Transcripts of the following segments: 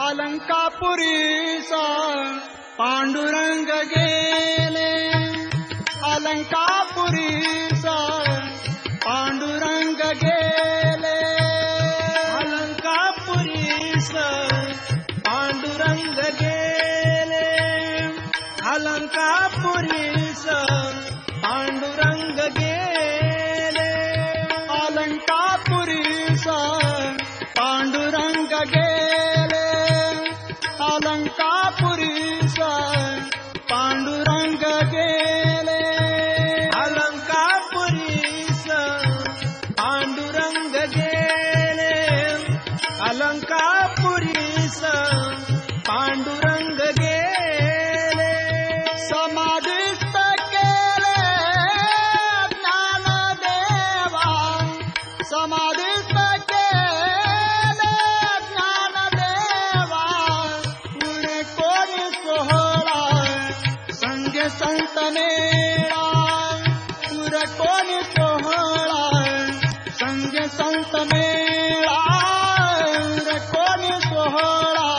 अलंकापुरीचा पांडुरंग गेले, अलंकापुरीचा पांडुरंग गेले, अलंकापुरीचा पांडुरंग गेले, अलंकापुरीचा पांडुरंग गेले, अलंकापुरीचा पांडुरंग गेले, अलंकापुरीचा पांडुरंग गेले, अलंकापुरीचा पांडुरंग गेले, अलंकापुरीचा पांडुरंग गेले, समाधिस्थ केले ज्ञानदेवा, समाधिस्थ केले ज्ञानदेवा, पुढे कोणी सोहळा संग संत मेळा, पुढे कोणी सोहळा संग संत मेळा, पुढे कोणी सोहळा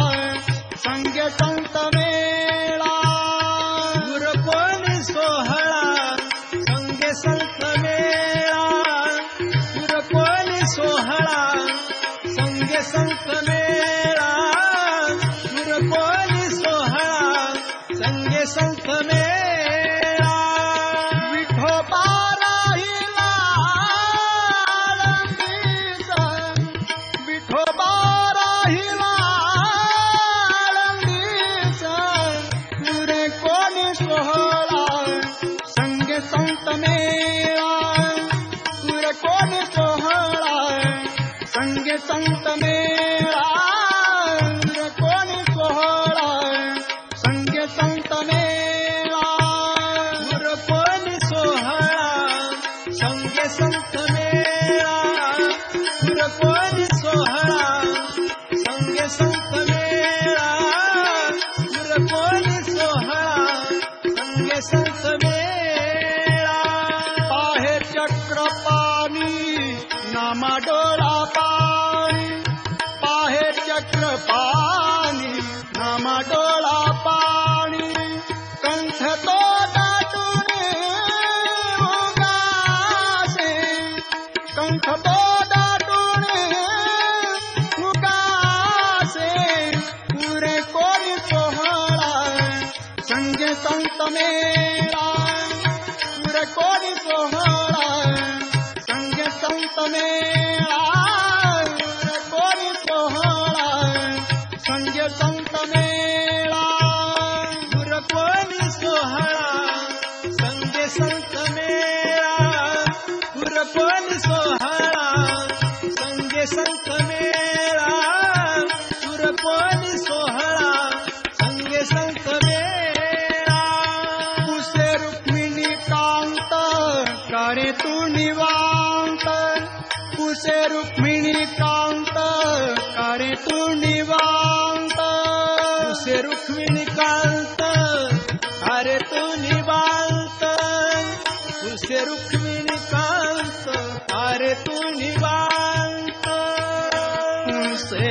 संग संत मेळा, गुरकोणी सोहळा संगे संत मेळा, गुरकोणी सोहळा संगे संत मेळा, गुरकोणी सोहळा संगे संत मेळा, विठोबा राहिला आळंदीचा, विठोबा राहिला आळंदीचा, पुढे कोणी सोहळा संग संत मेळा, पुढे कोणी सोहळा संग संत मेळा, पुढे कोणी सोहळा संग संत मेळा, गुरकोणी सोहळा संगे संत मेळा, गुरकोणी सोहळा संगे संत मेळा, गुरकोणी सोहळा संगे संत मेळा, पाहे चक्रपाणी नामा डोळा पाणी, पाहे चक्रपाणी नामा डोळा पाणी, कंठ तो दाटून उगासे, कंठ तो दाटून उगासे, पुढे कोणी सोहळा संग संत मेळा, पुढे कोणी सोहळा संग संत मेळा, पुढे कोणी सोहळा संग संत मेळा, गुरकोणी सोहळा संगे संत मेळा, गुरकोणी सोहळा संगे संत मेळा, गुरकोणी सोहळा संगे संत मेळा, पुसे रुक्मिणी कांत करे तू निवांत, पुसे रुक्मिणी कांत करे तू निवांत, तुसे रुक्मिणी कांत अरे तू निवांत, तुसे रुक्मिणी कांत अरे तू निवांत, पुसे